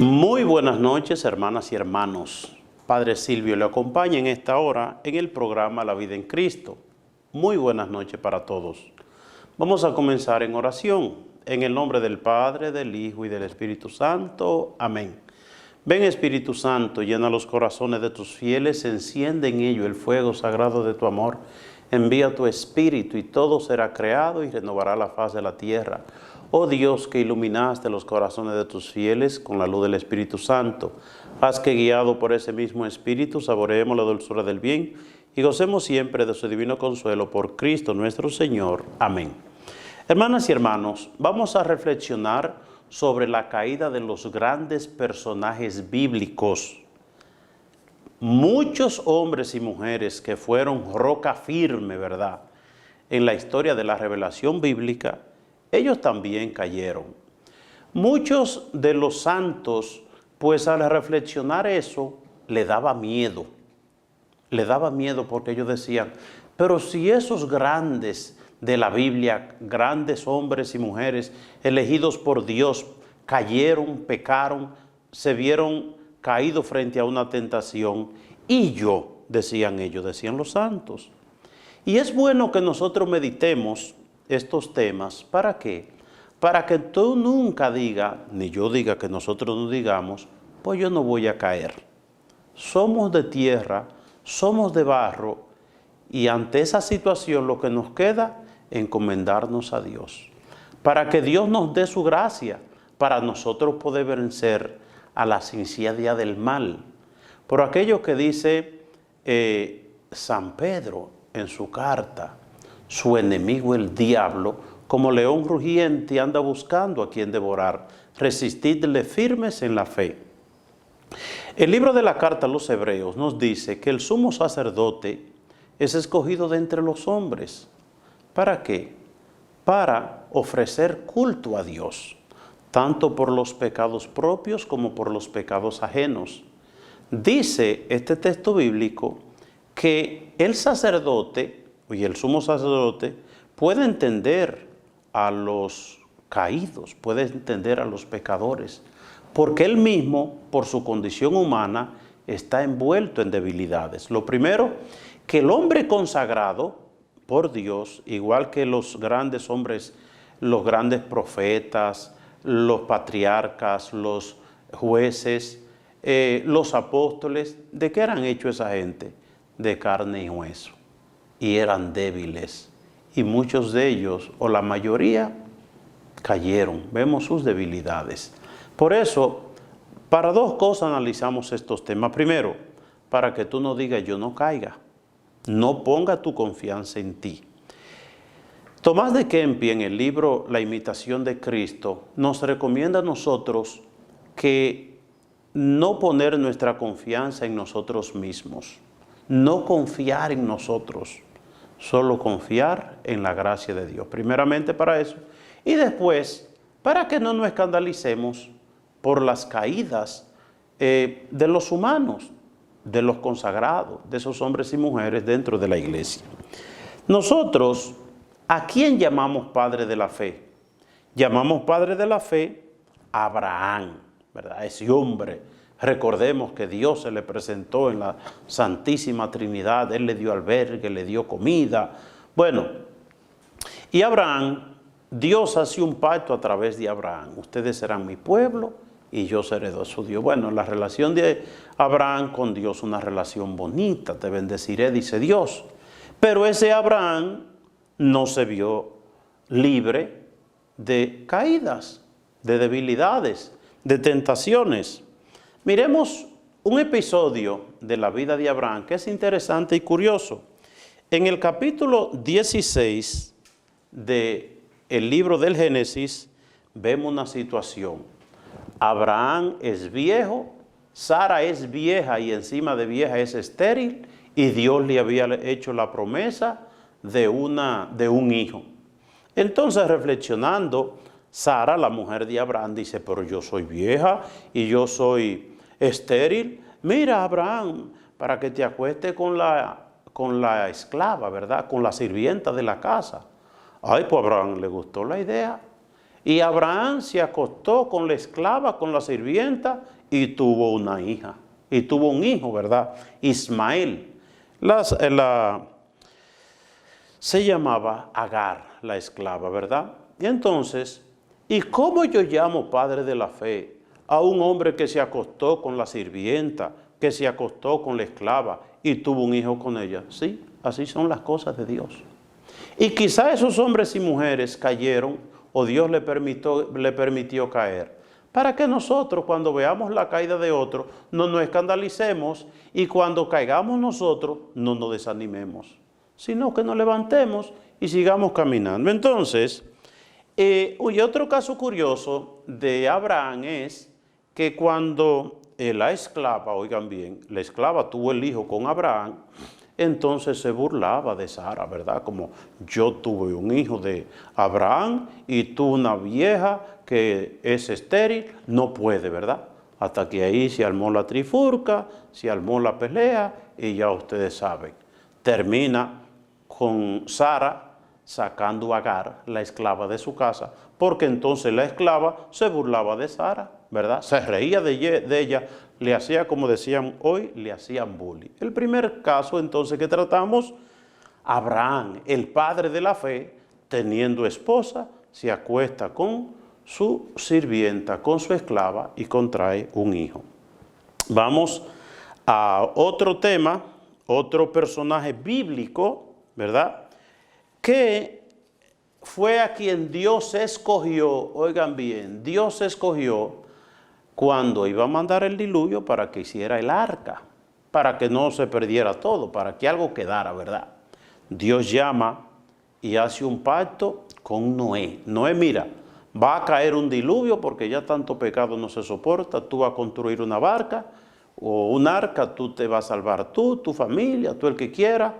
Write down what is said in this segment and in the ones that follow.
Muy buenas noches, hermanas y hermanos. Padre Silvio le acompaña en esta hora en el programa La Vida en Cristo. Muy buenas noches para todos. Vamos a comenzar en oración. En el nombre del Padre, del Hijo y del Espíritu Santo. Amén. Ven, Espíritu Santo, llena los corazones de tus fieles, enciende en ellos el fuego sagrado de tu amor. Envía tu Espíritu y todo será creado y renovará la faz de la tierra. Oh Dios, que iluminaste los corazones de tus fieles con la luz del Espíritu Santo, haz que guiado por ese mismo Espíritu saboreemos la dulzura del bien y gocemos siempre de su divino consuelo por Cristo nuestro Señor. Amén. Hermanas y hermanos, vamos a reflexionar sobre la caída de los grandes personajes bíblicos. Muchos hombres y mujeres que fueron roca firme, ¿verdad?, en la historia de la revelación bíblica, ellos también cayeron. Muchos de los santos, pues al reflexionar eso, le daba miedo. Le daba miedo porque ellos decían, pero si esos grandes de la Biblia, grandes hombres y mujeres elegidos por Dios, cayeron, pecaron, se vieron caídos frente a una tentación, y yo, decían ellos, decían los santos. Y es bueno que nosotros meditemos estos temas. ¿Para qué? Para que tú nunca digas, ni yo diga que nosotros no digamos, pues yo no voy a caer. Somos de tierra, somos de barro, y ante esa situación lo que nos queda es encomendarnos a Dios. Para que Dios nos dé su gracia, para nosotros poder vencer a la insidia del mal. Por aquello que dice San Pedro en su carta, su enemigo el diablo, como león rugiente anda buscando a quien devorar. Resistidle firmes en la fe. El libro de la carta a los Hebreos nos dice que el sumo sacerdote es escogido de entre los hombres. ¿Para qué? Para ofrecer culto a Dios, tanto por los pecados propios como por los pecados ajenos. Dice este texto bíblico que el sacerdote y el sumo sacerdote puede entender a los caídos, puede entender a los pecadores, porque él mismo, por su condición humana, está envuelto en debilidades. Lo primero, que el hombre consagrado por Dios, igual que los grandes hombres, los grandes profetas, los patriarcas, los jueces, los apóstoles, ¿de qué eran hechos esa gente? De carne y hueso. Y eran débiles, y muchos de ellos, o la mayoría, cayeron. Vemos sus debilidades. Por eso, para dos cosas analizamos estos temas. Primero, para que tú no digas yo no caiga, no ponga tu confianza en ti. Tomás de Kempis, en el libro La imitación de Cristo, nos recomienda a nosotros que no poner nuestra confianza en nosotros mismos, no confiar en nosotros, solo confiar en la gracia de Dios. Primeramente para eso, y después para que no nos escandalicemos por las caídas de los humanos, de los consagrados, de esos hombres y mujeres dentro de la iglesia. Nosotros, ¿a quién llamamos padre de la fe? Llamamos padre de la fe a Abraham, ¿verdad? Ese hombre. Recordemos que Dios se le presentó en la Santísima Trinidad, Él le dio albergue, le dio comida. Bueno, y Abraham, Dios hace un pacto a través de Abraham. Ustedes serán mi pueblo y yo seré su Dios. Bueno, la relación de Abraham con Dios, una relación bonita, te bendeciré, dice Dios. Pero ese Abraham no se vio libre de caídas, de debilidades, de tentaciones. Miremos un episodio de la vida de Abraham que es interesante y curioso. En el capítulo 16 del libro del Génesis vemos una situación. Abraham es viejo, Sara es vieja y encima de vieja es estéril, y Dios le había hecho la promesa de un hijo. Entonces, reflexionando, Sara, la mujer de Abraham, dice, pero yo soy vieja y yo soy estéril. Mira, Abraham, para que te acuestes con la esclava, ¿verdad? Con la sirvienta de la casa. Ay, pues a Abraham le gustó la idea. Y Abraham se acostó con la esclava, con la sirvienta, y tuvo una hija. Y tuvo un hijo, ¿verdad? Ismael. Se llamaba Agar, la esclava, ¿verdad? Y entonces, ¿y cómo yo llamo padre de la fe a un hombre que se acostó con la sirvienta, que se acostó con la esclava y tuvo un hijo con ella? Sí, así son las cosas de Dios. Y quizá esos hombres y mujeres cayeron o Dios le permitió caer, para que nosotros cuando veamos la caída de otro no nos escandalicemos y cuando caigamos nosotros no nos desanimemos, sino que nos levantemos y sigamos caminando. Entonces, y otro caso curioso de Abraham es que cuando la esclava, oigan bien, la esclava tuvo el hijo con Abraham, entonces se burlaba de Sara, ¿verdad? Como yo tuve un hijo de Abraham y tú una vieja que es estéril, no puede, ¿verdad? Hasta que ahí se armó la trifurca, se armó la pelea y ya ustedes saben. Termina con Sara sacando a Agar, la esclava, de su casa, porque entonces la esclava se burlaba de Sara, ¿verdad? Se reía de ella, le hacía, como decían hoy, le hacían bullying. El primer caso entonces que tratamos, Abraham, el padre de la fe, teniendo esposa, se acuesta con su sirvienta, con su esclava y contrae un hijo. Vamos a otro tema, otro personaje bíblico, ¿verdad? Que fue a quien Dios escogió, oigan bien, Dios escogió cuando iba a mandar el diluvio para que hiciera el arca, para que no se perdiera todo, para que algo quedara, ¿verdad? Dios llama y hace un pacto con Noé. Noé, mira, va a caer un diluvio porque ya tanto pecado no se soporta, tú vas a construir una barca o un arca, tú te vas a salvar tú, tu familia, tú el que quiera,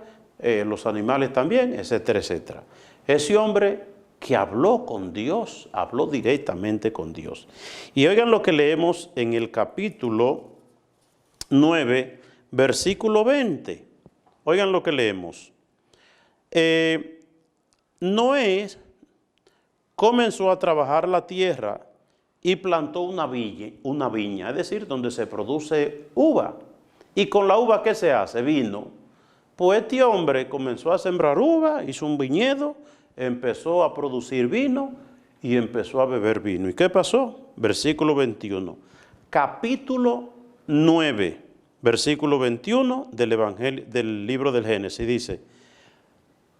los animales también, etcétera, etcétera. Ese hombre que habló con Dios, habló directamente con Dios. Y oigan lo que leemos en el capítulo 9, versículo 20. Oigan lo que leemos. Noé comenzó a trabajar la tierra y plantó una viña, es decir, donde se produce uva. Y con la uva, ¿qué se hace? Vino. Pues este hombre comenzó a sembrar uva, hizo un viñedo, empezó a producir vino y empezó a beber vino. ¿Y qué pasó? Versículo 21. Capítulo 9, versículo 21 del libro del Génesis. Dice,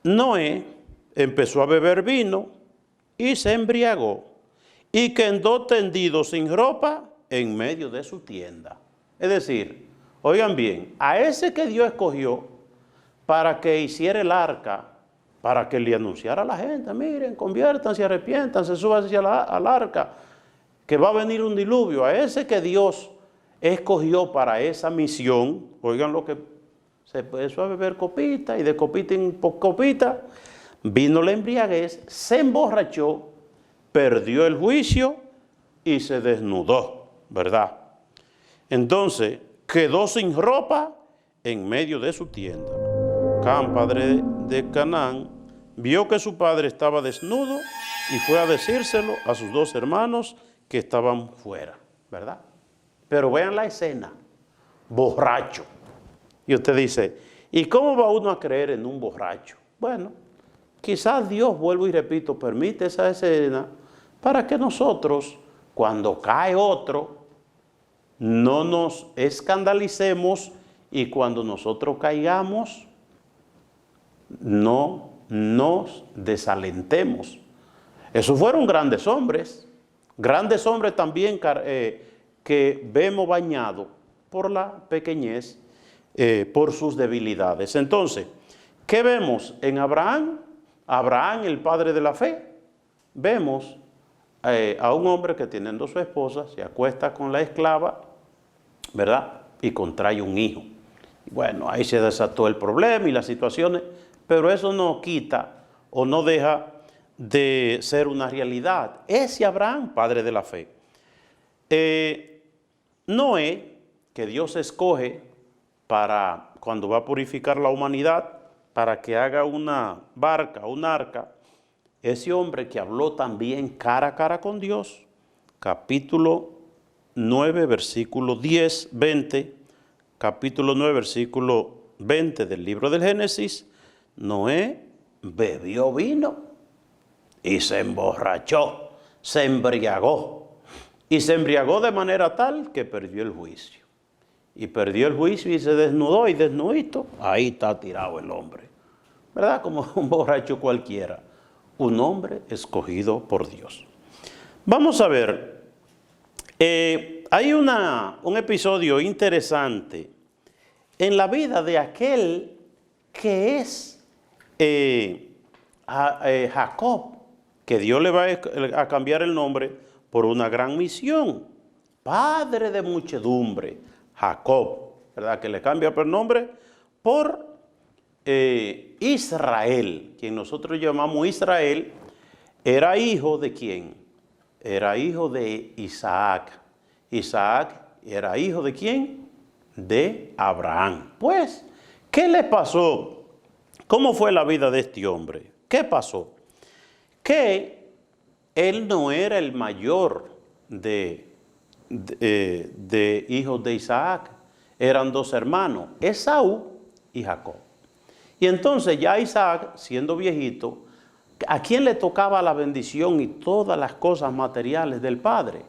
Noé empezó a beber vino y se embriagó y quedó tendido sin ropa en medio de su tienda. Es decir, oigan bien, a ese que Dios escogió para que hiciera el arca, para que le anunciara a la gente, miren, conviértanse, arrepiéntanse, súbanse al arca, que va a venir un diluvio. A ese que Dios escogió para esa misión, oigan lo que se empezó a beber copita y de copita en copita, vino la embriaguez, se emborrachó, perdió el juicio y se desnudó, ¿verdad? Entonces quedó sin ropa en medio de su tienda. Cam, padre de Canaán, vio que su padre estaba desnudo y fue a decírselo a sus dos hermanos que estaban fuera, ¿verdad? Pero vean la escena, borracho. Y usted dice, ¿y cómo va uno a creer en un borracho? Bueno, quizás Dios, vuelvo y repito, permite esa escena para que nosotros, cuando cae otro, no nos escandalicemos y cuando nosotros caigamos, no nos desalentemos. Esos fueron grandes hombres también que vemos bañados por la pequeñez, por sus debilidades. Entonces, ¿qué vemos en Abraham? Abraham, el padre de la fe. Vemos a un hombre que teniendo su esposa se acuesta con la esclava, ¿verdad? Y contrae un hijo. Bueno, ahí se desató el problema y las situaciones, pero eso no quita o no deja de ser una realidad. Ese Abraham, padre de la fe. Noé, que Dios escoge para cuando va a purificar la humanidad, para que haga una barca, un arca, ese hombre que habló también cara a cara con Dios, capítulo 9, versículo 10, 20, capítulo 9, versículo 20 del libro del Génesis, Noé bebió vino y se emborrachó, se embriagó. Y se embriagó de manera tal que perdió el juicio. Y perdió el juicio y se desnudó, y desnudito, ahí está tirado el hombre. ¿Verdad? Como un borracho cualquiera. Un hombre escogido por Dios. Vamos a ver. Hay un episodio interesante en la vida de aquel que es Jacob, que Dios le va a cambiar el nombre por una gran misión, padre de muchedumbre, Jacob, ¿verdad? Que le cambia el nombre por Israel, quien nosotros llamamos Israel. Era hijo de ¿quién? Era hijo de Isaac. Isaac era hijo de ¿quién? De Abraham. Pues, ¿qué le pasó? ¿Cómo fue la vida de este hombre? ¿Qué pasó? Que él no era el mayor de hijos de Isaac. Eran dos hermanos, Esaú y Jacob. Y entonces ya Isaac, siendo viejito, ¿a quién le tocaba la bendición y todas las cosas materiales del padre?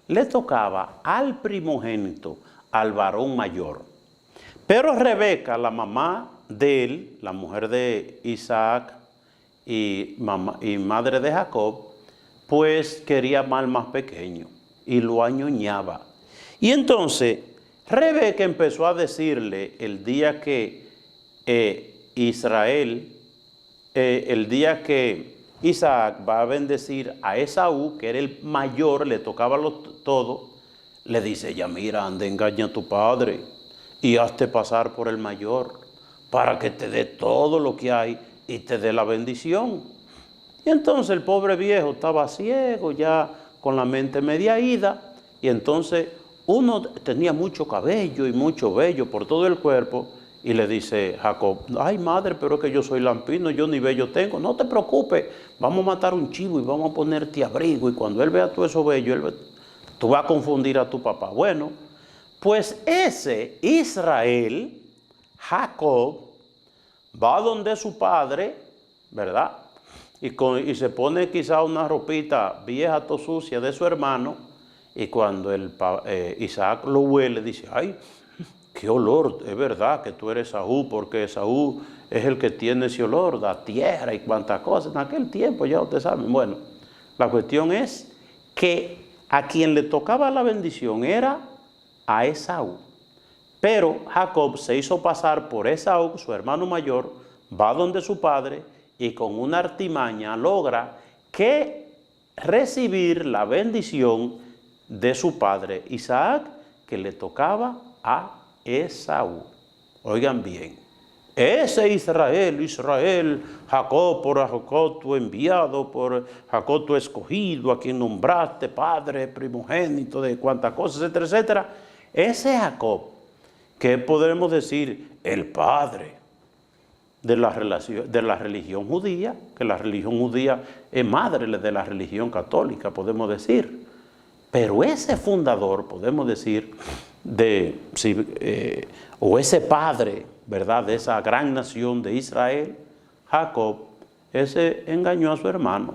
Le tocaba al primogénito, al varón mayor. Pero Rebeca, la mamá de él, la mujer de Isaac y madre de Jacob, pues quería al más pequeño y lo añoñaba. Y entonces Rebeca empezó a decirle el día que Isaac va a bendecir a Esaú, que era el mayor, le tocaba todo, le dice ella, mira, anda, engaña a tu padre y hazte pasar por el mayor para que te dé todo lo que hay y te dé la bendición. Y entonces el pobre viejo estaba ciego, ya con la mente media ida, y entonces uno tenía mucho cabello y mucho vello por todo el cuerpo, y le dice Jacob, ay madre, pero es que yo soy lampino, yo ni vello tengo. No te preocupes, vamos a matar un chivo y vamos a ponerte abrigo, y cuando él vea todo eso vello, tú vas a confundir a tu papá. Bueno, pues ese Israel, Jacob, va donde su padre, ¿verdad? Y se pone quizá una ropita vieja, todo sucia de su hermano, y cuando Isaac lo huele, dice, ay, qué olor, es verdad que tú eres Esaú, porque Esaú es el que tiene ese olor, da tierra y cuantas cosas. En aquel tiempo ya ustedes saben. Bueno, la cuestión es que a quien le tocaba la bendición era a Esaú. Pero Jacob se hizo pasar por Esaú, su hermano mayor, va donde su padre, y con una artimaña logra que recibir la bendición de su padre Isaac, que le tocaba a Esaú. Oigan bien, ese Israel, Jacob, por Jacob tu enviado, por Jacob tu escogido, a quien nombraste padre primogénito de cuantas cosas, etcétera, etcétera. Ese Jacob, que podremos decir el padre de la religión judía, que la religión judía es madre de la religión católica, podemos decir. Pero ese fundador, podemos decir, o ese padre, ¿verdad?, de esa gran nación de Israel, Jacob, ese engañó a su hermano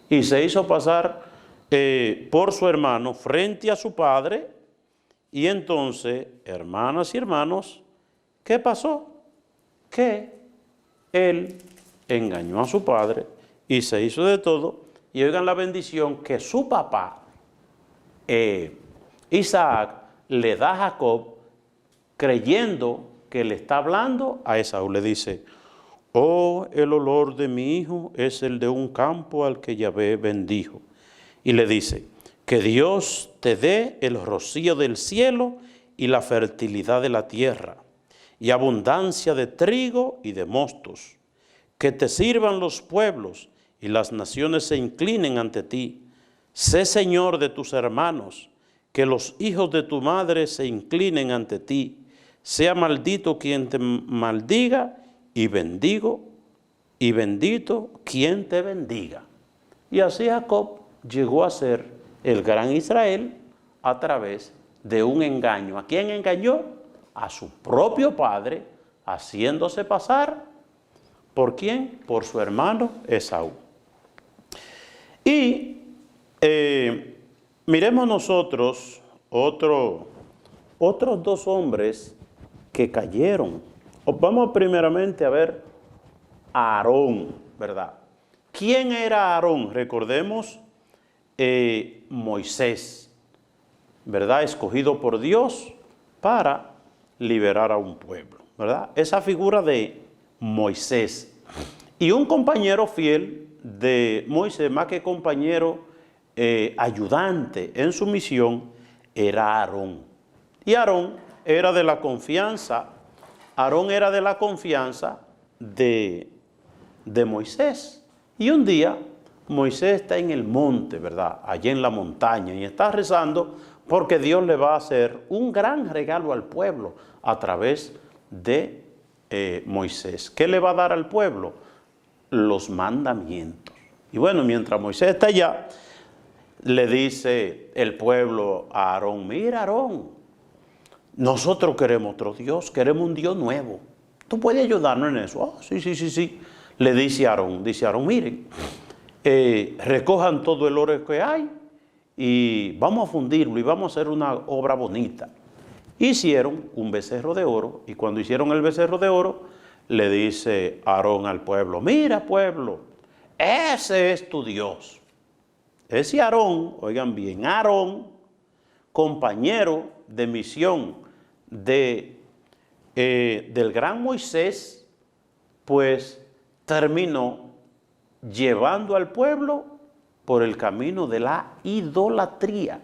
y se hizo pasar por su hermano frente a su padre. Y entonces, hermanas y hermanos, ¿qué pasó? Que él engañó a su padre y se hizo de todo. Y oigan la bendición que su papá, Isaac, le da a Jacob, creyendo que le está hablando a Esaú. Le dice, oh, el olor de mi hijo es el de un campo al que Yahvé bendijo. Y le dice, que Dios te dé el rocío del cielo y la fertilidad de la tierra, y abundancia de trigo y de mostos, que te sirvan los pueblos y las naciones se inclinen ante ti. Sé señor de tus hermanos, que los hijos de tu madre se inclinen ante ti. Sea maldito quien te maldiga y bendito quien te bendiga. Y así Jacob llegó a ser el gran Israel a través de un engaño. ¿A quién engañó? A su propio padre, haciéndose pasar, ¿por quién? Por su hermano Esaú. Y miremos nosotros otros dos hombres que cayeron. Vamos primeramente a ver a Aarón, ¿verdad? ¿Quién era Aarón? Recordemos, Moisés, ¿verdad? Escogido por Dios para liberar a un pueblo, ¿verdad? Esa figura de Moisés. Y un compañero fiel de Moisés, más que compañero, ayudante en su misión, era Aarón. Y Aarón era de la confianza, de Moisés. Y un día Moisés está en el monte, ¿verdad? Allí en la montaña, y está rezando porque Dios le va a hacer un gran regalo al pueblo a través de Moisés. ¿Qué le va a dar al pueblo? Los mandamientos. Y bueno, mientras Moisés está allá, le dice el pueblo a Aarón: mira, Aarón, nosotros queremos otro Dios, queremos un Dios nuevo. ¿Tú puedes ayudarnos en eso? Oh, sí. Le dice Aarón, miren, recojan todo el oro que hay y vamos a fundirlo y vamos a hacer una obra bonita. Hicieron un becerro de oro, y cuando hicieron el becerro de oro, le dice Aarón al pueblo: mira, pueblo, ese es tu Dios. Ese Aarón, oigan bien, Aarón, compañero de misión del gran Moisés, pues terminó llevando al pueblo por el camino de la idolatría.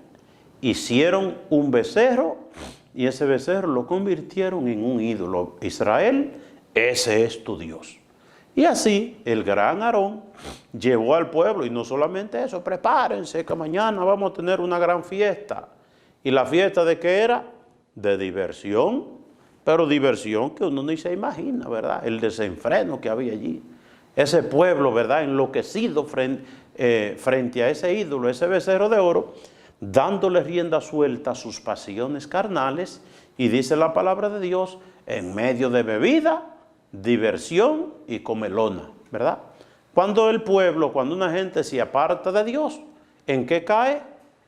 Hicieron un becerro y ese becerro lo convirtieron en un ídolo. Israel, ese es tu Dios. Y así el gran Aarón llevó al pueblo, y no solamente eso: prepárense que mañana vamos a tener una gran fiesta. ¿Y la fiesta de qué era? De diversión, pero diversión que uno ni se imagina, ¿verdad? El desenfreno que había allí. Ese pueblo, ¿verdad?, enloquecido frente a ese ídolo, ese becerro de oro, dándole rienda suelta a sus pasiones carnales. Y dice la palabra de Dios: en medio de bebida, diversión y comelona, ¿verdad? Cuando una gente se aparta de Dios, ¿en qué cae?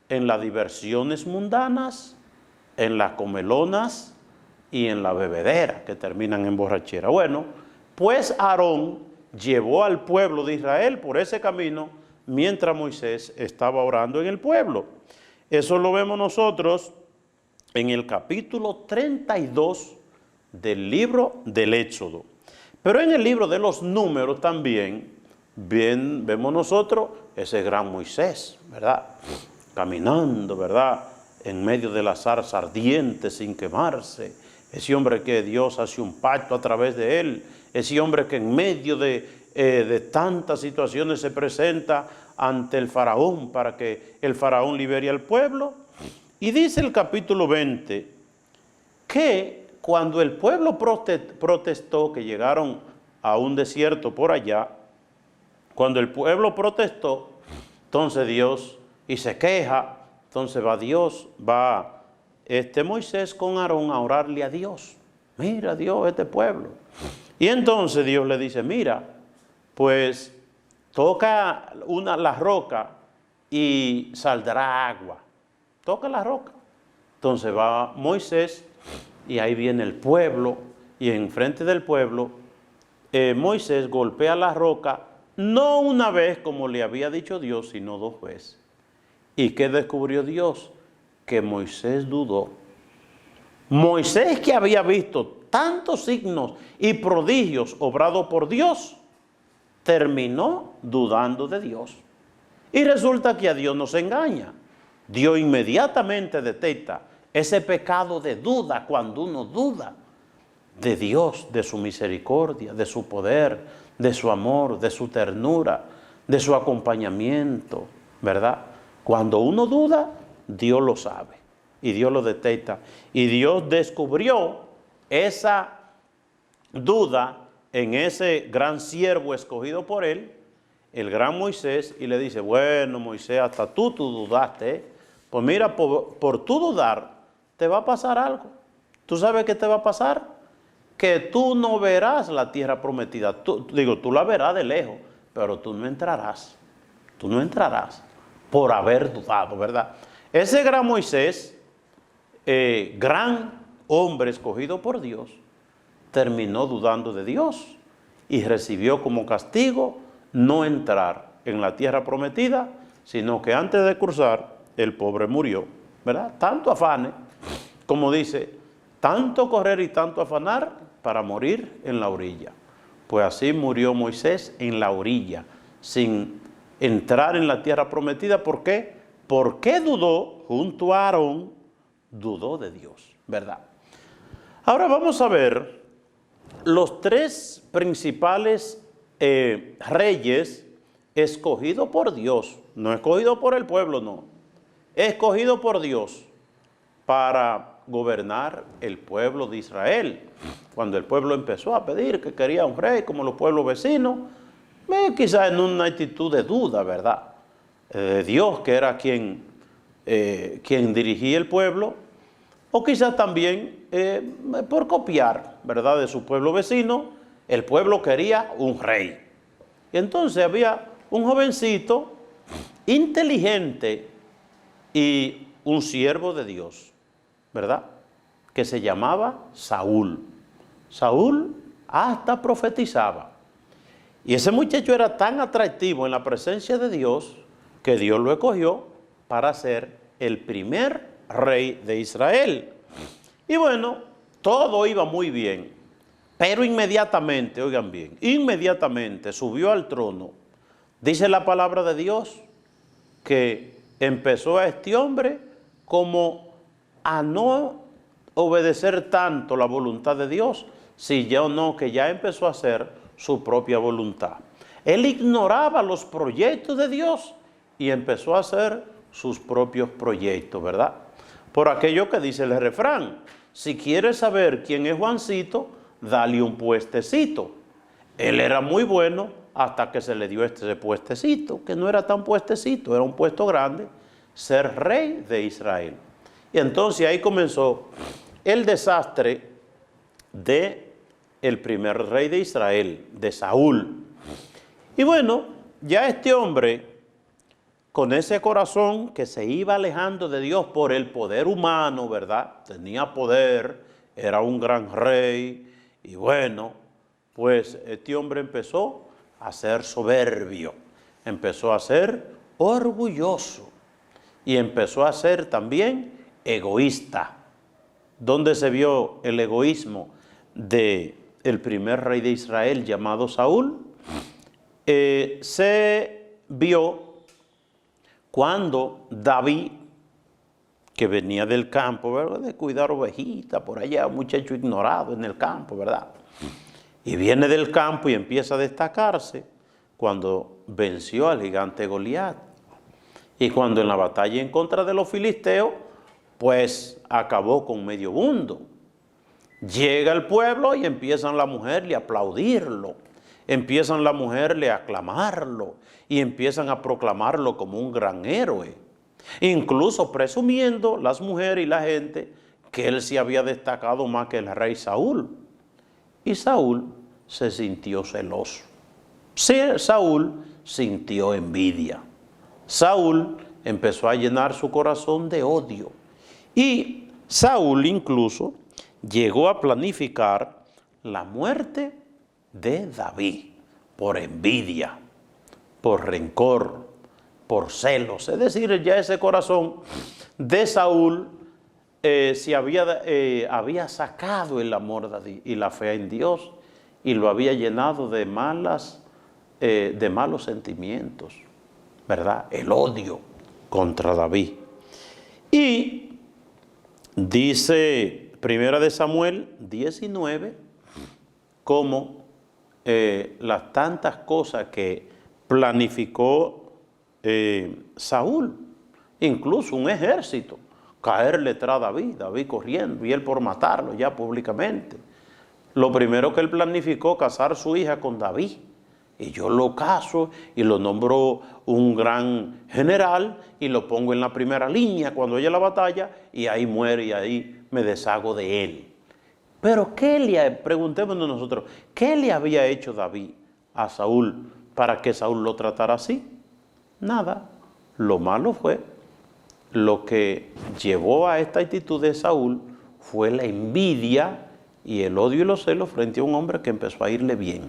En las diversiones mundanas, en las comelonas y en la bebedera, que terminan en borrachera. Bueno, pues Aarón llevó al pueblo de Israel por ese camino mientras Moisés estaba orando en el pueblo. Eso lo vemos nosotros en el capítulo 32 del libro del Éxodo. Pero en el libro de los Números también vemos nosotros ese gran Moisés, ¿verdad? Caminando, ¿verdad?, en medio de la zarza ardiente sin quemarse. Ese hombre que Dios hace un pacto a través de él. Ese hombre que en medio de tantas situaciones se presenta ante el faraón para que el faraón libere al pueblo. Y dice el capítulo 20 que cuando el pueblo protestó, que llegaron a un desierto por allá, cuando el pueblo protestó, entonces Dios, y se queja, entonces va Moisés con Aarón a orarle a Dios. Mira, Dios, este pueblo. Y entonces Dios le dice: mira, pues toca la roca y saldrá agua. Toca la roca. Entonces va Moisés y ahí viene el pueblo, y enfrente del pueblo Moisés golpea la roca, no una vez como le había dicho Dios, sino 2 veces. ¿Y qué descubrió Dios? Que Moisés dudó. Moisés, que había visto tantos signos y prodigios obrados por Dios, terminó dudando de Dios. Y resulta que a Dios no se engaña. Dios inmediatamente detecta ese pecado de duda cuando uno duda de Dios, de su misericordia, de su poder, de su amor, de su ternura, de su acompañamiento, ¿verdad? Cuando uno duda, Dios lo sabe y Dios lo detecta. Y Dios descubrió esa duda en ese gran siervo escogido por él, el gran Moisés y le dice, bueno, Moisés, hasta tú dudaste, ¿eh? Pues mira, por tu dudar, te va a pasar algo. ¿Tú sabes qué te va a pasar? Que tú no verás la tierra prometida. Tú la verás de lejos, pero tú no entrarás. Tú no entrarás por haber dudado, ¿verdad? Ese gran Moisés, gran hombre escogido por Dios, terminó dudando de Dios y recibió como castigo no entrar en la tierra prometida, sino que antes de cruzar, el pobre murió, ¿verdad? Tanto afanes, como dice, tanto correr y tanto afanar para morir en la orilla. Pues así murió Moisés en la orilla, sin entrar en la tierra prometida. ¿Por qué? Porque dudó, junto a Aarón, dudó de Dios, ¿verdad? Ahora vamos a ver los tres principales reyes escogidos por Dios, no escogidos por el pueblo, no, escogidos por Dios para gobernar el pueblo de Israel. Cuando el pueblo empezó a pedir que quería un rey como los pueblos vecinos, quizás en una actitud de duda, ¿verdad? Dios, que era quien dirigía el pueblo, o quizás también por copiar, ¿verdad?, de su pueblo vecino. El pueblo quería un rey. Y entonces había un jovencito inteligente y un siervo de Dios, ¿verdad?, que se llamaba Saúl. Saúl hasta profetizaba. Y ese muchacho era tan atractivo en la presencia de Dios que Dios lo escogió para ser el primer rey de Israel. Y bueno, todo iba muy bien, pero inmediatamente, oigan bien, inmediatamente subió al trono. Dice la palabra de Dios que empezó a este hombre como a no obedecer tanto la voluntad de Dios, sino que ya empezó a hacer su propia voluntad. Él ignoraba los proyectos de Dios y empezó a hacer sus propios proyectos, ¿verdad? Por aquello que dice el refrán, si quieres saber quién es Juancito, dale un puestecito. Él era muy bueno hasta que se le dio este puestecito, que no era tan puestecito, era un puesto grande, ser rey de Israel. Y entonces ahí comenzó el desastre de el primer rey de Israel, de Saúl. Y bueno, ya este hombre, con ese corazón que se iba alejando de Dios por el poder humano, ¿verdad? Tenía poder, era un gran rey, y bueno, pues este hombre empezó a ser soberbio, empezó a ser orgulloso y empezó a ser también egoísta. ¿Dónde se vio el egoísmo del primer rey de Israel llamado Saúl? Se vio cuando David, que venía del campo, ¿verdad?, de cuidar ovejitas por allá, un muchacho ignorado en el campo, ¿verdad?, y viene del campo y empieza a destacarse cuando venció al gigante Goliat. Y cuando en la batalla en contra de los filisteos, pues acabó con medio mundo. Llega el pueblo y empiezan las mujeres a aplaudirlo, empiezan las mujeres a aclamarlo y empiezan a proclamarlo como un gran héroe. Incluso presumiendo las mujeres y la gente que él se había destacado más que el rey Saúl. Y Saúl se sintió celoso. Saúl sintió envidia. Saúl empezó a llenar su corazón de odio. Y Saúl incluso llegó a planificar la muerte de David por envidia, por rencor, por celos. Es decir, ya ese corazón de Saúl había sacado el amor y la fe en Dios y lo había llenado de malos sentimientos, ¿verdad? El odio contra David. Y dice Primera de Samuel 19, como las tantas cosas que planificó Saúl, incluso un ejército, caerle tras David corriendo y él por matarlo ya públicamente. Lo primero que él planificó, casar su hija con David y yo lo caso y lo nombro un gran general y lo pongo en la primera línea cuando haya la batalla y ahí muere y ahí me deshago de él. Pero preguntémonos nosotros, ¿qué le había hecho David a Saúl para que Saúl lo tratara así? Nada. Lo malo fue, lo que llevó a esta actitud de Saúl fue la envidia y el odio y los celos frente a un hombre que empezó a irle bien.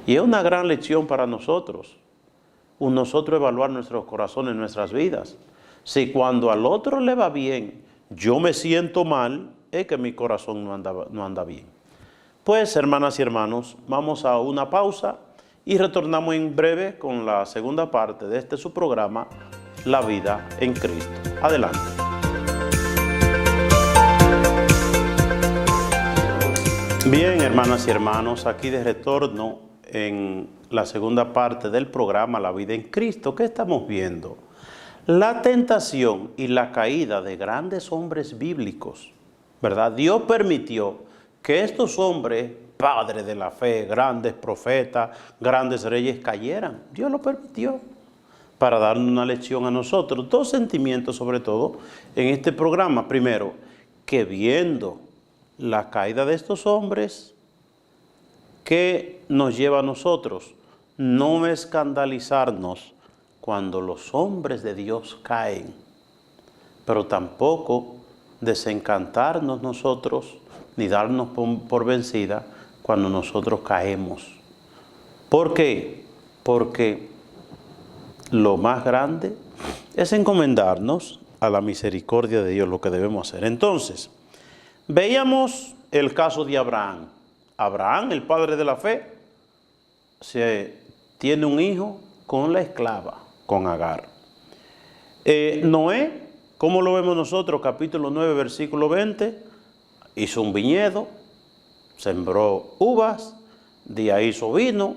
Y es una gran lección para nosotros evaluar nuestros corazones, nuestras vidas. Si cuando al otro le va bien, yo me siento mal, es que mi corazón no anda bien. Pues, hermanas y hermanos, vamos a una pausa y retornamos en breve con la segunda parte de su programa, La Vida en Cristo. Adelante. Bien, hermanas y hermanos, aquí de retorno en la segunda parte del programa La Vida en Cristo. ¿Qué estamos viendo? La tentación y la caída de grandes hombres bíblicos, ¿verdad? Dios permitió que estos hombres, padres de la fe, grandes profetas, grandes reyes, cayeran. Dios lo permitió para darnos una lección a nosotros. Dos sentimientos sobre todo en este programa. Primero, que viendo la caída de estos hombres, ¿qué nos lleva a nosotros? No escandalizarnos cuando los hombres de Dios caen, pero tampoco desencantarnos nosotros ni darnos por vencida cuando nosotros caemos. ¿Por qué? Porque lo más grande es encomendarnos a la misericordia de Dios, lo que debemos hacer. Entonces, veíamos el caso de Abraham. Abraham, el padre de la fe, tiene un hijo con la esclava, con Agar. Noé, ¿cómo lo vemos nosotros? Capítulo 9, versículo 20, hizo un viñedo, sembró uvas, de ahí hizo vino,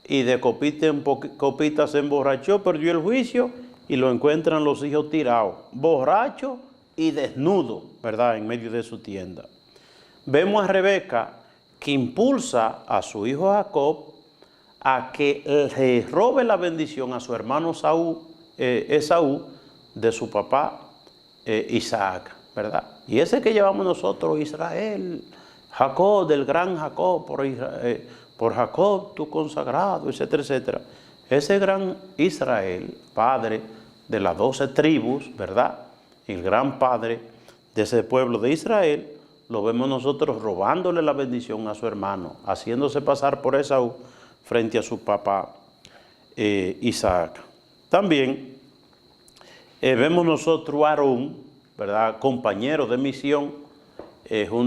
y de copita en copita se emborrachó, perdió el juicio, y lo encuentran los hijos tirados, borrachos y desnudos, ¿verdad?, en medio de su tienda. Vemos a Rebeca, que impulsa a su hijo Jacob a que le robe la bendición a su hermano Esaú de su papá Isaac, ¿verdad? Y ese que llevamos nosotros, Israel, Jacob, del gran Jacob, por Jacob tu consagrado, etcétera, etcétera. Ese gran Israel, padre de las 12 tribus, ¿verdad? El gran padre de ese pueblo de Israel, lo vemos nosotros robándole la bendición a su hermano, haciéndose pasar por Esaú frente a su papá Isaac. También vemos nosotros a Aarón, ¿verdad?, compañero de misión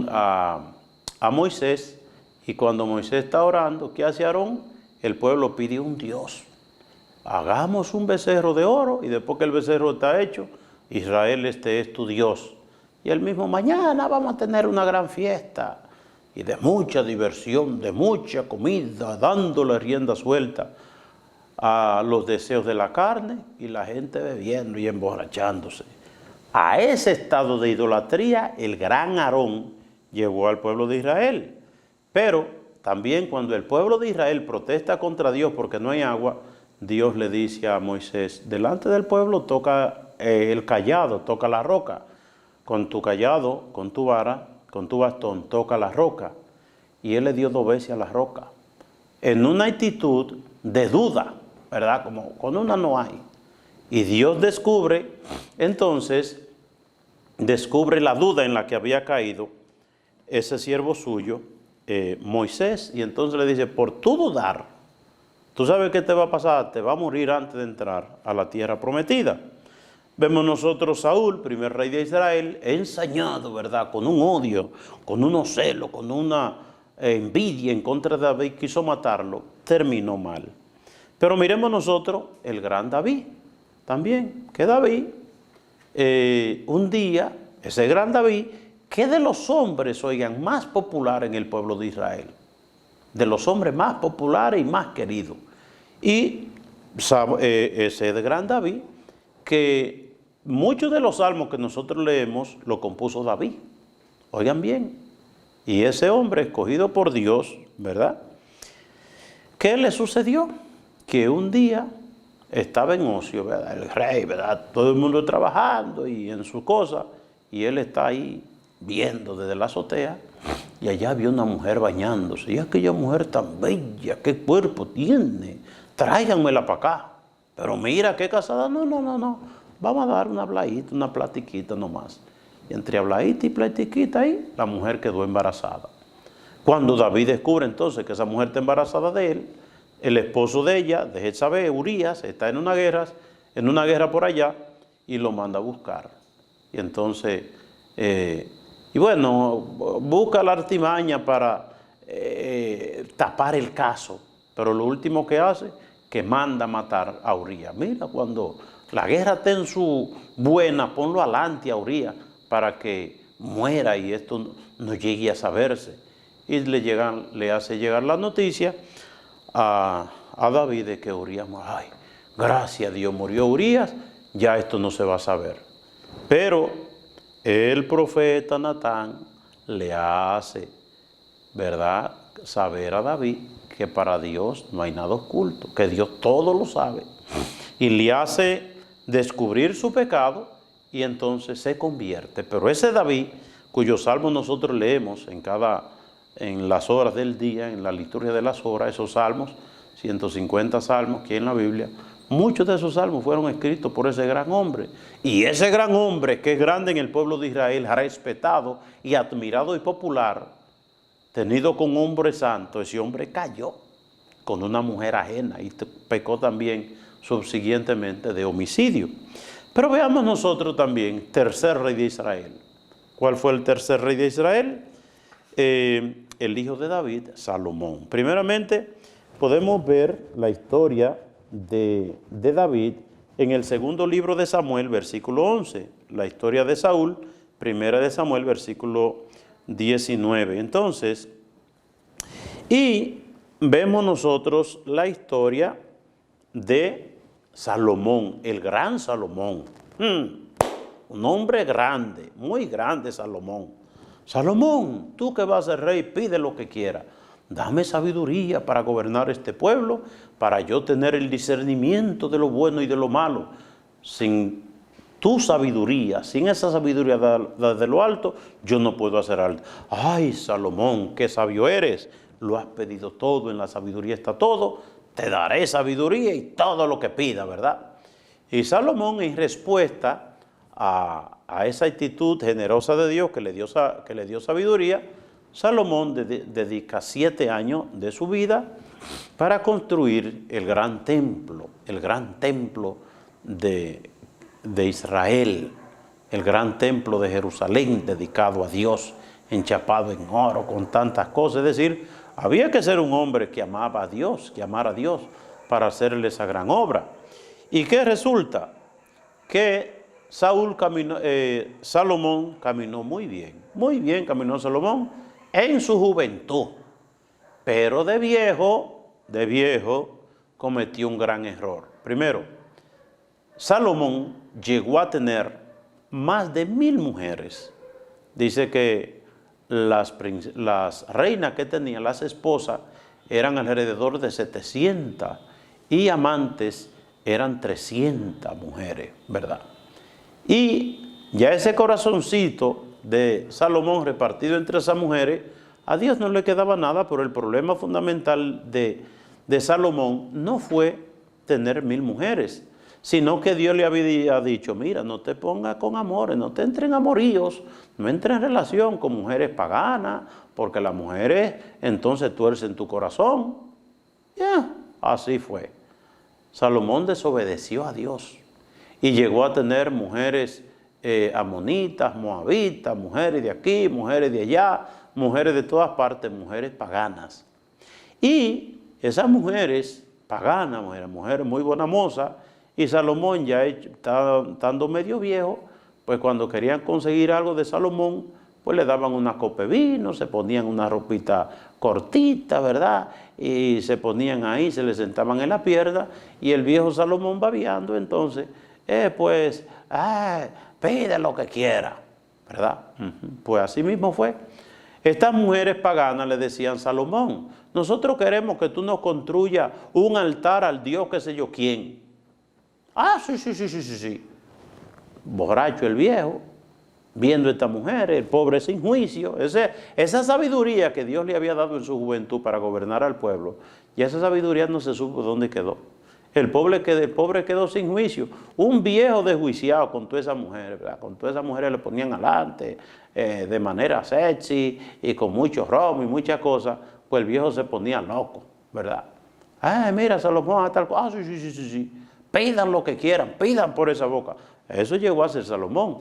a Moisés, y cuando Moisés está orando, ¿qué hace Aarón? El pueblo pide un Dios. Hagamos un becerro de oro, y después que el becerro está hecho, Israel, este es tu Dios. Y él mismo, mañana vamos a tener una gran fiesta, y de mucha diversión, de mucha comida, dándole rienda suelta a los deseos de la carne, y la gente bebiendo y emborrachándose. A ese estado de idolatría, el gran Aarón llevó al pueblo de Israel. Pero también cuando el pueblo de Israel protesta contra Dios porque no hay agua, Dios le dice a Moisés, delante del pueblo toca el cayado, toca la roca. Con tu cayado, con tu vara, con tu bastón, toca la roca. Y él le dio 2 veces a la roca, en una actitud de duda, ¿verdad? Como con una no hay. Y Dios descubre la duda en la que había caído ese siervo suyo, Moisés, y entonces le dice, por tu dudar, ¿tú sabes qué te va a pasar? Te va a morir antes de entrar a la tierra prometida. Vemos nosotros Saúl, primer rey de Israel, ensañado, ¿verdad?, con un odio, con unos celos, con una envidia en contra de David, quiso matarlo, terminó mal. Pero miremos nosotros el gran David, también, que David, un día, ese gran David, que de los hombres, oigan, más popular en el pueblo de Israel, de los hombres más populares y más queridos. Y ese de gran David, que muchos de los salmos que nosotros leemos, lo compuso David. Oigan bien. Y ese hombre escogido por Dios, ¿verdad?, ¿Qué le sucedió? Que un día estaba en ocio, ¿verdad? El rey, ¿verdad? Todo el mundo trabajando y en su cosa, y él está ahí viendo desde la azotea, y allá había una mujer bañándose, y aquella mujer tan bella, qué cuerpo tiene, tráiganmela para acá. Pero mira, qué casada, no, vamos a dar una habladita, una platiquita nomás. Y entre habladita y platiquita ahí, la mujer quedó embarazada. Cuando David descubre entonces que esa mujer está embarazada de él, el esposo de ella, de Jezabel, Urías, está en una guerra por allá, y lo manda a buscar. Y entonces, y bueno, busca la artimaña para tapar el caso, pero lo último que hace, que manda a matar a Urías. Mira, cuando la guerra esté en su buena, ponlo adelante a Urías para que muera y esto no llegue a saberse. Y le hace llegar la noticia a David de que Urías murió. Ay, gracias a Dios murió Urías, ya esto no se va a saber. Pero el profeta Natán le hace, ¿verdad?, saber a David que para Dios no hay nada oculto, que Dios todo lo sabe. Y le hace descubrir su pecado y entonces se convierte. Pero ese David, cuyos salmos nosotros leemos en las horas del día, en la liturgia de las horas, esos salmos, 150 salmos que hay en la Biblia, muchos de esos salmos fueron escritos por ese gran hombre. Y ese gran hombre, que es grande en el pueblo de Israel, respetado y admirado y popular, tenido con un hombre santo, ese hombre cayó con una mujer ajena y pecó también subsiguientemente de homicidio. Pero veamos nosotros también, tercer rey de Israel. ¿Cuál fue el tercer rey de Israel? El hijo de David, Salomón. Primeramente, podemos ver la historia de David en el segundo libro de Samuel, versículo 11. La historia de Saúl, primera de Samuel, versículo 19. Entonces, y vemos nosotros la historia de Salomón, el gran Salomón. Un hombre grande, muy grande Salomón. Salomón, tú que vas a ser rey, pide lo que quieras. Dame sabiduría para gobernar este pueblo, para yo tener el discernimiento de lo bueno y de lo malo. Sin tu sabiduría, sin esa sabiduría de lo alto, yo no puedo hacer algo. Ay, Salomón, qué sabio eres. Lo has pedido todo, en la sabiduría está todo. Te daré sabiduría y todo lo que pida, ¿verdad? Y Salomón, en respuesta a esa actitud generosa de Dios que le dio sabiduría, Salomón dedica 7 años de su vida para construir el gran templo de Israel, el gran templo de Jerusalén dedicado a Dios, enchapado en oro, con tantas cosas. Es decir, había que ser un hombre que amaba a Dios, que amara a Dios para hacerle esa gran obra. ¿Y qué resulta? Que Salomón caminó muy bien caminó Salomón en su juventud, pero de viejo cometió un gran error. Primero, Salomón llegó a tener más de 1000 mujeres. Dice que las reinas que tenía, las esposas, eran alrededor de 700 y amantes eran 300 mujeres, ¿verdad? Y ya ese corazoncito de Salomón repartido entre esas mujeres, a Dios no le quedaba nada, pero el problema fundamental de Salomón no fue tener 1000 mujeres, sino que Dios le había dicho, mira, no te pongas con amores, no te entres en amoríos, no entres en relación con mujeres paganas, porque las mujeres entonces tuercen tu corazón. Así fue. Salomón desobedeció a Dios y llegó a tener mujeres amonitas, moabitas, mujeres de aquí, mujeres de allá, mujeres de todas partes, mujeres paganas. Y esas mujeres paganas, mujeres muy bonamosas, y Salomón ya estando medio viejo, pues cuando querían conseguir algo de Salomón, pues le daban una copa de vino, se ponían una ropita cortita, ¿verdad? Y se ponían ahí, se le sentaban en la pierna, y el viejo Salomón babeando, entonces, pide lo que quiera, ¿verdad? Pues así mismo fue. Estas mujeres paganas le decían: Salomón, nosotros queremos que tú nos construyas un altar al Dios que sé yo quién. Ah, sí. Borracho el viejo, viendo a esta mujer, el pobre sin juicio. Esa sabiduría que Dios le había dado en su juventud para gobernar al pueblo, y esa sabiduría no se supo dónde quedó. El pobre quedó sin juicio. Un viejo desjuiciado con todas esas mujeres, ¿verdad? Con todas esas mujeres le ponían adelante, de manera sexy y con mucho romo y muchas cosas, pues el viejo se ponía loco, ¿verdad? Mira, Salomón, tal cosa. Sí. Pidan lo que quieran, pidan por esa boca. Eso llegó a ser Salomón.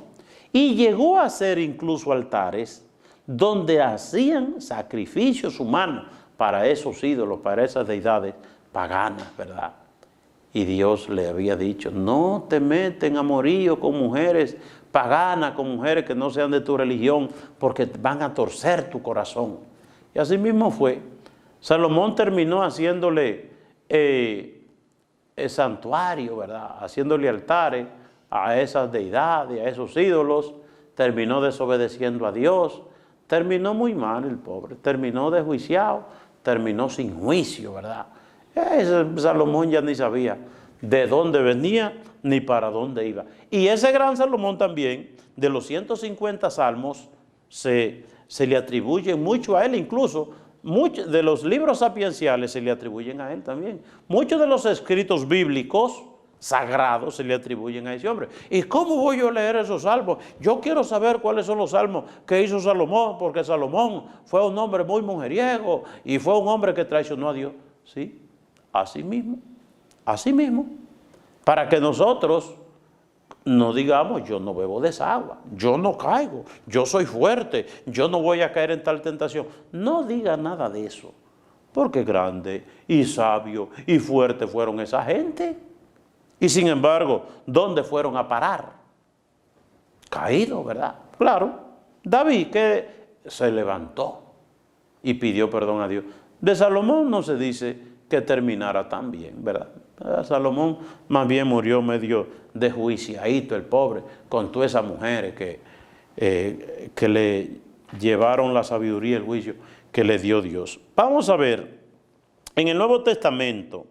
Y llegó a ser incluso altares donde hacían sacrificios humanos para esos ídolos, para esas deidades paganas, ¿verdad? Y Dios le había dicho: no te meten a morir con mujeres paganas, con mujeres que no sean de tu religión, porque van a torcer tu corazón. Y así mismo fue. Salomón terminó haciéndole el santuario, ¿verdad? Haciéndole altares a esas deidades, a esos ídolos. Terminó desobedeciendo a Dios. Terminó muy mal el pobre. Terminó desjuiciado. Terminó sin juicio, ¿verdad? Salomón ya ni sabía de dónde venía ni para dónde iba. Y ese gran Salomón también, de los 150 salmos, se le atribuye mucho a él. Incluso muchos de los libros sapienciales se le atribuyen a él también. Muchos de los escritos bíblicos sagrados se le atribuyen a ese hombre. ¿Y cómo voy yo a leer esos salmos? Yo quiero saber cuáles son los salmos que hizo Salomón, porque Salomón fue un hombre muy mujeriego y fue un hombre que traicionó a Dios. ¿Sí? Así mismo, para que nosotros no digamos: yo no bebo de esa agua, yo no caigo, yo soy fuerte, yo no voy a caer en tal tentación. No diga nada de eso, porque grande y sabio y fuerte fueron esa gente. Y sin embargo, ¿dónde fueron a parar? Caídos, ¿verdad? Claro, David, que se levantó y pidió perdón a Dios. De Salomón no se dice que terminara tan bien, ¿verdad? Salomón más bien murió medio desjuiciadito, el pobre, con todas esas mujeres que le llevaron la sabiduría y el juicio que le dio Dios. Vamos a ver, en el Nuevo Testamento,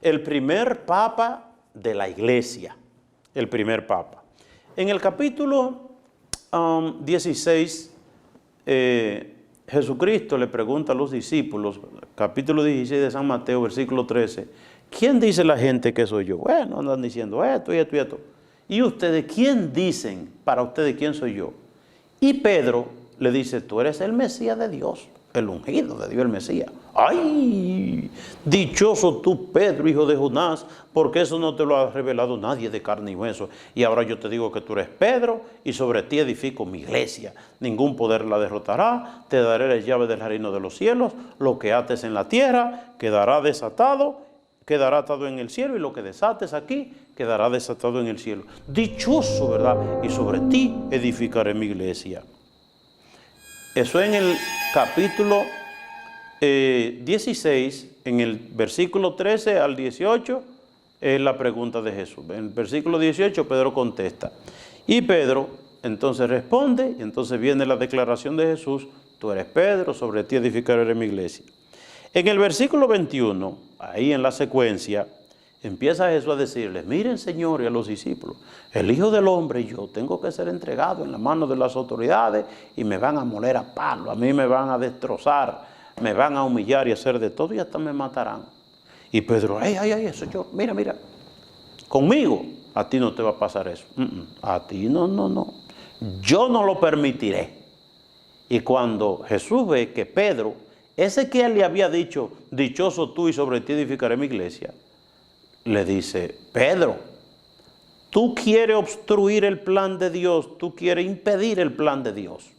el primer papa de la iglesia, el primer papa. En el capítulo 16, Jesucristo le pregunta a los discípulos, capítulo 16 de San Mateo, versículo 13, ¿quién dice la gente que soy yo? Bueno, andan diciendo esto y esto y esto. ¿Y ustedes quién dicen para ustedes quién soy yo? Y Pedro le dice: tú eres el Mesías de Dios, el ungido de Dios, el Mesías. ¡Ay! Dichoso tú, Pedro, hijo de Jonás, porque eso no te lo ha revelado nadie de carne y hueso. Y ahora yo te digo que tú eres Pedro, y sobre ti edifico mi iglesia. Ningún poder la derrotará. Te daré las llaves del reino de los cielos. Lo que ates en la tierra quedará desatado, quedará atado en el cielo, y lo que desates aquí quedará desatado en el cielo. Dichoso, ¿verdad? Y sobre ti edificaré mi iglesia. Eso en el capítulo 16, en el versículo 13 al 18, es la pregunta de Jesús. En el versículo 18 Pedro contesta. Y Pedro entonces responde, y entonces viene la declaración de Jesús: tú eres Pedro, sobre ti edificaré mi iglesia. En el versículo 21, ahí en la secuencia, empieza Jesús a decirles: miren, Señor, y a los discípulos, el Hijo del Hombre y yo tengo que ser entregado en la mano de las autoridades y me van a moler a palo, a mí me van a destrozar, me van a humillar y hacer de todo y hasta me matarán. Y Pedro: ay, eso yo, mira, conmigo a ti no te va a pasar eso. A ti no, yo no lo permitiré. Y cuando Jesús ve que Pedro, ese que él le había dicho: dichoso tú y sobre ti edificaré mi iglesia, le dice: Pedro, tú quieres obstruir el plan de Dios, tú quieres impedir el plan de Dios.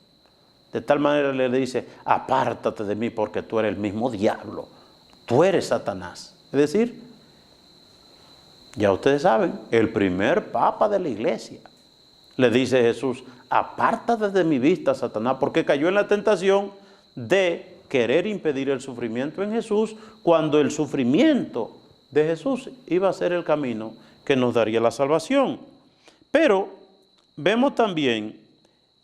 De tal manera le dice: apártate de mí, porque tú eres el mismo diablo, tú eres Satanás. Es decir, ya ustedes saben, el primer papa de la iglesia, le dice Jesús: apártate de mi vista, Satanás, porque cayó en la tentación de querer impedir el sufrimiento en Jesús, cuando el sufrimiento de Jesús iba a ser el camino que nos daría la salvación. Pero vemos también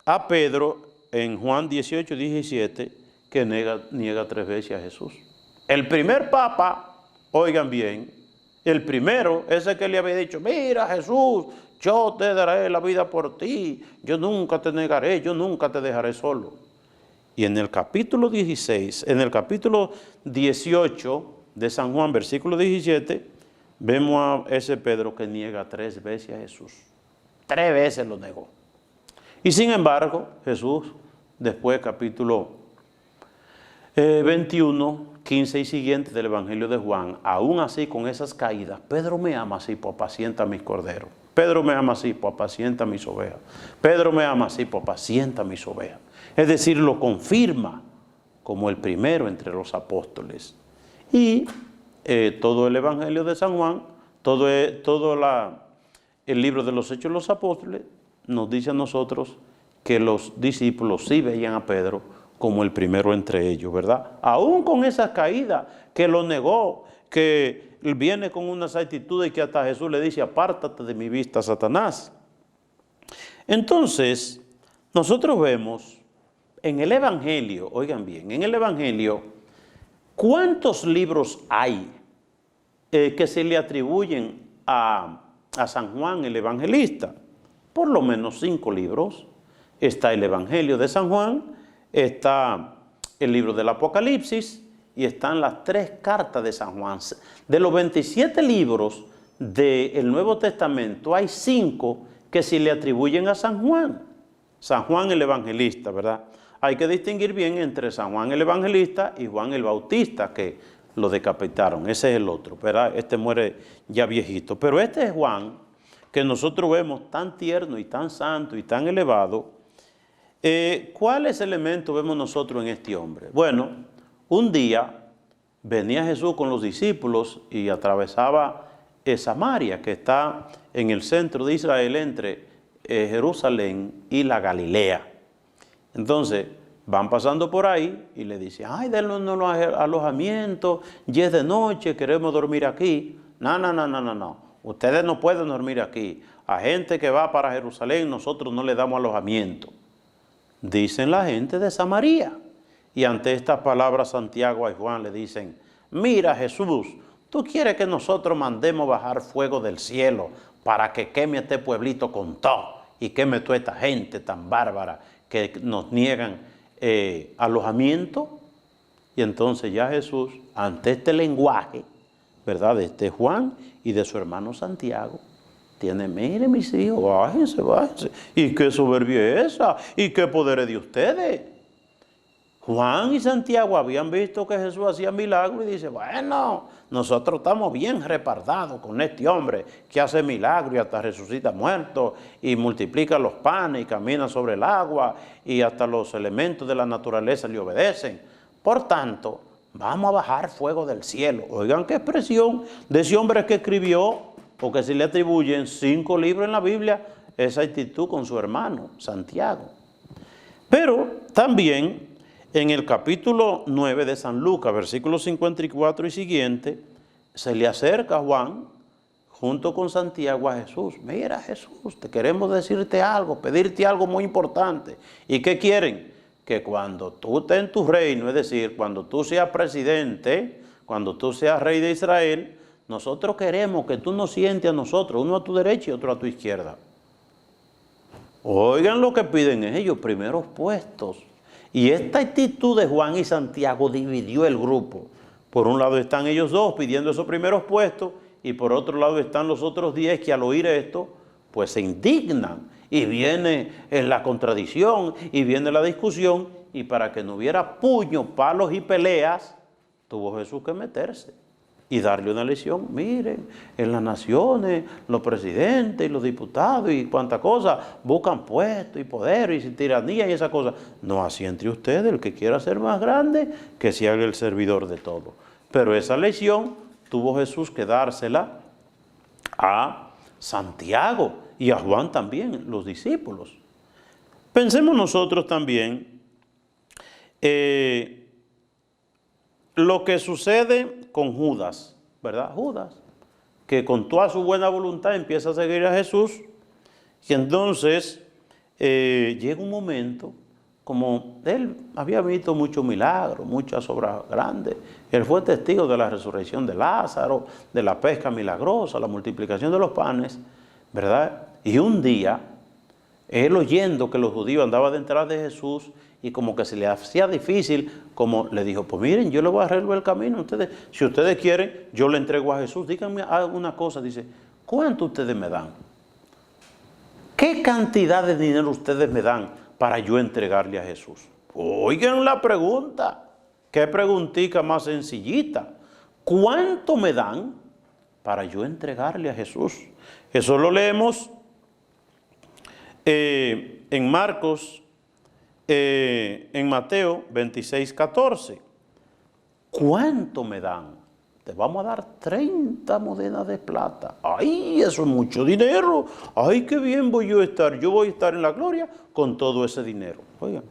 a Pedro en Juan 18, 17, que niega 3 veces a Jesús. El primer papa, oigan bien, el primero, ese que le había dicho, mira Jesús, yo te daré la vida por ti, yo nunca te negaré, yo nunca te dejaré solo. Y en el capítulo 16, en el capítulo 18 de San Juan, versículo 17, vemos a ese Pedro que niega 3 veces a Jesús. 3 veces lo negó. Y sin embargo, Jesús, después capítulo 21, 15 y siguiente del Evangelio de Juan, aún así con esas caídas, Pedro me ama así, pues apacienta mis corderos. Pedro me ama así, pues apacienta mis ovejas. Pedro me ama así, pues apacienta mis ovejas. Es decir, lo confirma como el primero entre los apóstoles. Y todo el Evangelio de San Juan, todo el libro de los Hechos de los Apóstoles, nos dice a nosotros que los discípulos sí veían a Pedro como el primero entre ellos, ¿verdad? Aún con esa caída que lo negó, que viene con unas actitudes que hasta Jesús le dice, apártate de mi vista, Satanás. Entonces, nosotros vemos en el Evangelio, oigan bien, en el Evangelio, ¿cuántos libros hay que se le atribuyen a San Juan el Evangelista? Por lo menos 5 libros. Está el Evangelio de San Juan, está el libro del Apocalipsis y están las 3 cartas de San Juan. De los 27 libros del Nuevo Testamento hay 5 que se le atribuyen a San Juan. San Juan el Evangelista, ¿verdad? Hay que distinguir bien entre San Juan el Evangelista y Juan el Bautista, que lo decapitaron. Ese es el otro, ¿verdad? Este muere ya viejito. Pero este es Juan, que nosotros vemos tan tierno y tan santo y tan elevado. ¿Cuáles elementos vemos nosotros en este hombre? Bueno, un día venía Jesús con los discípulos y atravesaba Samaria, que está en el centro de Israel entre Jerusalén y la Galilea. Entonces, van pasando por ahí y le dicen, ay, denle unos alojamientos, ya es de noche, queremos dormir aquí. No. Ustedes no pueden dormir aquí. A gente que va para Jerusalén nosotros no le damos alojamiento. Dicen la gente de Samaria. Y ante estas palabras Santiago y Juan le dicen, mira Jesús, tú quieres que nosotros mandemos bajar fuego del cielo para que queme a este pueblito con todo y queme toda esta gente tan bárbara que nos niegan alojamiento. Y entonces ya Jesús, ante este lenguaje, ¿verdad?, de este Juan y de su hermano Santiago, tiene, mire mis hijos, bájense. ¿Y qué soberbia es esa? ¿Y qué poder es de ustedes? Juan y Santiago habían visto que Jesús hacía milagros y dice, bueno, nosotros estamos bien repardados con este hombre que hace milagros y hasta resucita muertos y multiplica los panes y camina sobre el agua y hasta los elementos de la naturaleza le obedecen. Por tanto, vamos a bajar fuego del cielo. Oigan qué expresión de ese hombre que escribió, porque se le atribuyen 5 libros en la Biblia, esa actitud con su hermano Santiago. Pero también en el capítulo 9 de San Lucas, versículos 54 y siguiente, se le acerca a Juan junto con Santiago a Jesús. Mira Jesús, te queremos decirte algo, pedirte algo muy importante. ¿Y qué quieren? Que cuando tú estés en tu reino, es decir, cuando tú seas presidente, cuando tú seas rey de Israel, nosotros queremos que tú nos sientes a nosotros, uno a tu derecha y otro a tu izquierda. Oigan lo que piden ellos, primeros puestos. Y esta actitud de Juan y Santiago dividió el grupo. Por un lado están ellos dos pidiendo esos primeros puestos y por otro lado están los otros 10 que al oír esto, pues se indignan. Y viene la contradicción y viene la discusión y para que no hubiera puños, palos y peleas, tuvo Jesús que meterse y darle una lección. Miren, en las naciones, los presidentes y los diputados y cuantas cosas buscan puestos y poder y tiranía y esas cosas. No, así entre ustedes, el que quiera ser más grande, que se haga el servidor de todo. Pero esa lección tuvo Jesús que dársela a Santiago y a Juan también, los discípulos. Pensemos nosotros también lo que sucede con Judas, ¿verdad? Judas, que con toda su buena voluntad empieza a seguir a Jesús y entonces llega un momento como él había visto muchos milagros, muchas obras grandes, él fue testigo de la resurrección de Lázaro, de la pesca milagrosa, la multiplicación de los panes, ¿verdad? Y un día, él oyendo que los judíos andaban detrás de Jesús y como que se le hacía difícil, como le dijo, pues miren, yo le voy a arreglar el camino, ustedes, si ustedes quieren, yo le entrego a Jesús. Díganme una cosa, dice, ¿cuánto ustedes me dan? ¿Qué cantidad de dinero ustedes me dan para yo entregarle a Jesús? Oigan la pregunta, qué preguntita más sencillita. ¿Cuánto me dan para yo entregarle a Jesús? Eso lo leemos en Marcos, en Mateo 26:14. ¿Cuánto me dan? Te vamos a dar 30 monedas de plata. ¡Ay, eso es mucho dinero! ¡Ay, qué bien voy yo a estar! Yo voy a estar en la gloria con todo ese dinero. Oigan,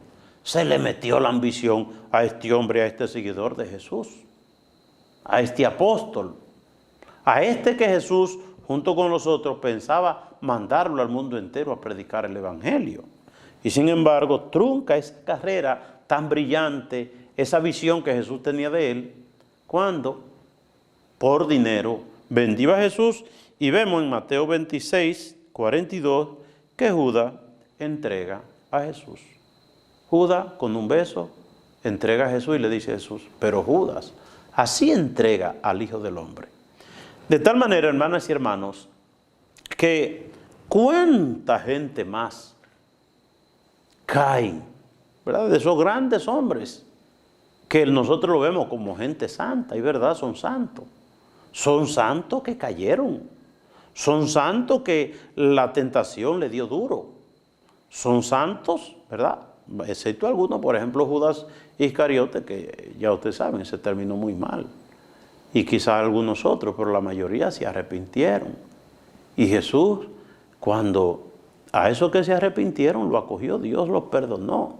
se le metió la ambición a este hombre, a este seguidor de Jesús, a este apóstol, a este que Jesús, junto con los otros, pensaba mandarlo al mundo entero a predicar el evangelio. Y sin embargo, trunca esa carrera tan brillante, esa visión que Jesús tenía de él, cuando por dinero vendió a Jesús. Y vemos en Mateo 26:42 que Judas entrega a Jesús. Judas, con un beso, entrega a Jesús y le dice a Jesús, pero Judas, así entrega al Hijo del Hombre. De tal manera, hermanas y hermanos, que cuánta gente más cae, ¿verdad?, de esos grandes hombres que nosotros lo vemos como gente santa, y verdad, son santos. Son santos que cayeron. Son santos que la tentación le dio duro. Son santos, ¿verdad? Excepto algunos, por ejemplo, Judas Iscariote, que ya ustedes saben, se terminó muy mal. Y quizás algunos otros, pero la mayoría se arrepintieron. Y Jesús, cuando a esos que se arrepintieron lo acogió, Dios los perdonó.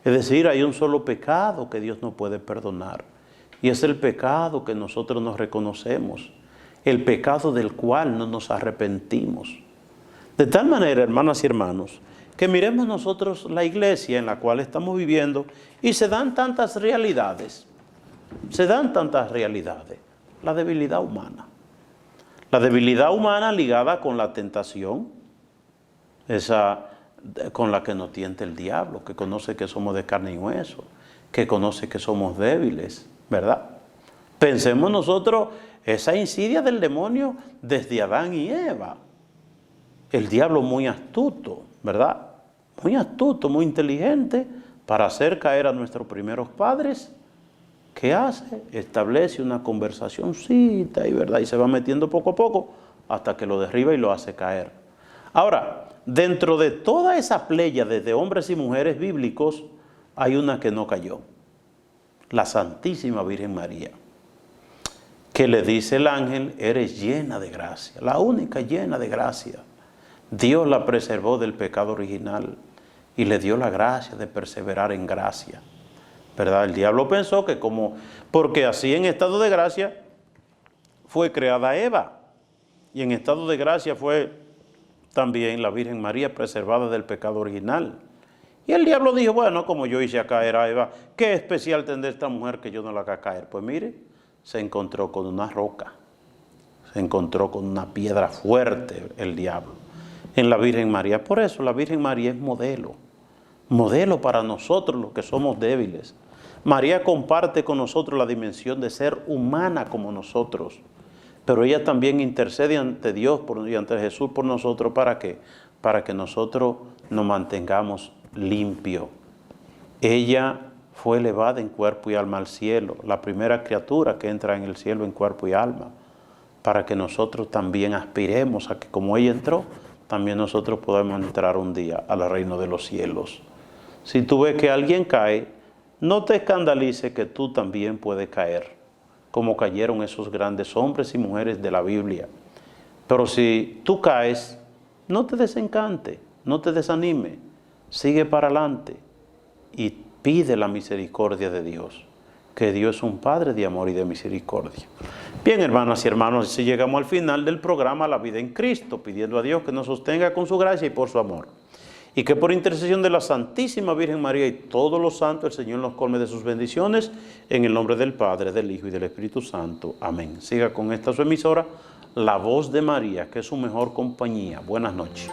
Es decir, hay un solo pecado que Dios no puede perdonar. Y es el pecado que nosotros nos reconocemos, el pecado del cual no nos arrepentimos. De tal manera, hermanas y hermanos, que miremos nosotros la iglesia en la cual estamos viviendo y se dan tantas realidades. Se dan tantas realidades. La debilidad humana. La debilidad humana ligada con la tentación, esa con la que nos tienta el diablo, que conoce que somos de carne y hueso, que conoce que somos débiles, ¿verdad? Pensemos nosotros esa insidia del demonio desde Adán y Eva. El diablo muy astuto, ¿verdad? Muy astuto, muy inteligente para hacer caer a nuestros primeros padres. ¿Qué hace? Establece una conversacioncita y, ¿verdad?, y se va metiendo poco a poco hasta que lo derriba y lo hace caer. Ahora, dentro de toda esa pléyade de hombres y mujeres bíblicos, hay una que no cayó. La Santísima Virgen María, que le dice el ángel, eres llena de gracia, la única llena de gracia. Dios la preservó del pecado original y le dio la gracia de perseverar en gracia, ¿verdad? El diablo pensó que porque así en estado de gracia fue creada Eva, y en estado de gracia fue también la Virgen María preservada del pecado original. Y el diablo dijo, bueno, como yo hice a caer a Eva, ¿qué especial tendrá esta mujer que yo no la haga caer? Pues mire, se encontró con una roca, se encontró con una piedra fuerte el diablo en la Virgen María. Por eso la Virgen María es modelo para nosotros los que somos débiles. María comparte con nosotros la dimensión de ser humana como nosotros, pero ella también intercede ante Dios y ante Jesús por nosotros. ¿Para qué? Para que nosotros nos mantengamos limpios. Ella fue elevada en cuerpo y alma al cielo, la primera criatura que entra en el cielo en cuerpo y alma, para que nosotros también aspiremos a que como ella entró, también nosotros podamos entrar un día al reino de los cielos. Si tú ves que alguien cae, no te escandalices que tú también puedes caer, como cayeron esos grandes hombres y mujeres de la Biblia. Pero si tú caes, no te desencante, no te desanime, sigue para adelante y pide la misericordia de Dios, que Dios es un Padre de amor y de misericordia. Bien, hermanas y hermanos, así llegamos al final del programa La Vida en Cristo, pidiendo a Dios que nos sostenga con su gracia y por su amor. y que por intercesión de la Santísima Virgen María y todos los santos, el Señor nos colme de sus bendiciones, en el nombre del Padre, del Hijo y del Espíritu Santo. Amén. Siga con esta su emisora, La Voz de María, que es su mejor compañía. Buenas noches.